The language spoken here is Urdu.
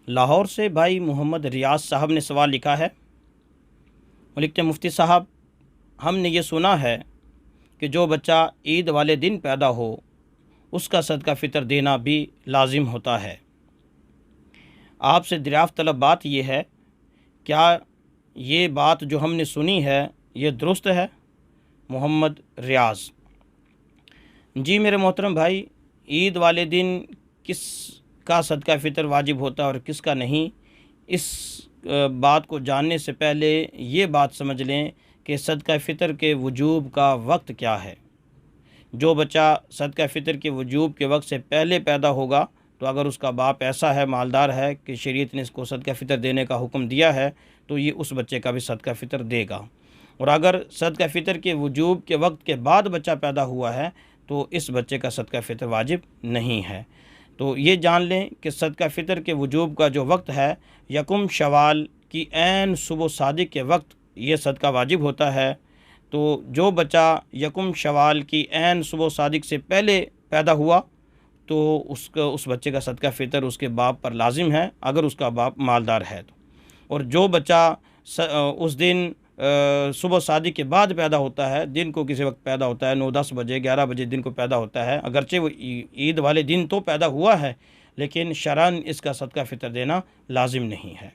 لاہور سے بھائی محمد ریاض صاحب نے سوال لکھا ہے۔ وہ لکھتے ہیں مفتی صاحب، ہم نے یہ سنا ہے کہ جو بچہ عید والے دن پیدا ہو اس کا صدقہ فطر دینا بھی لازم ہوتا ہے۔ آپ سے دریافت طلب بات یہ ہے، کیا یہ بات جو ہم نے سنی ہے یہ درست ہے؟ محمد ریاض: جی میرے محترم بھائی، عید والے دن کس کا صدقہ فطر واجب ہوتا ہے اور کس کا نہیں، اس بات کو جاننے سے پہلے یہ بات سمجھ لیں کہ صدقہ فطر کے وجوب کا وقت کیا ہے۔ جو بچہ صدقہ فطر کے وجوب کے وقت سے پہلے پیدا ہوگا تو اگر اس کا باپ ایسا ہے، مالدار ہے کہ شریعت نے اس کو صدقہ فطر دینے کا حکم دیا ہے تو یہ اس بچے کا بھی صدقہ فطر دے گا۔ اور اگر صدقہ فطر کے وجوب کے وقت کے بعد بچہ پیدا ہوا ہے تو اس بچے کا صدقہ فطر واجب نہیں ہے۔ تو یہ جان لیں کہ صدقہ فطر کے وجوب کا جو وقت ہے، یکم شوال کی عین صبح صادق کے وقت یہ صدقہ واجب ہوتا ہے۔ تو جو بچہ یکم شوال کی عین صبح صادق سے پہلے پیدا ہوا تو اس بچے کا صدقہ فطر اس کے باپ پر لازم ہے، اگر اس کا باپ مالدار ہے تو۔ اور جو بچہ اس دن صبح صادق کے بعد پیدا ہوتا ہے، دن کو کسی وقت پیدا ہوتا ہے، 9-10 بجے 11 بجے دن کو پیدا ہوتا ہے، اگرچہ وہ عید والے دن تو پیدا ہوا ہے لیکن شرعاً اس کا صدقہ فطر دینا لازم نہیں ہے۔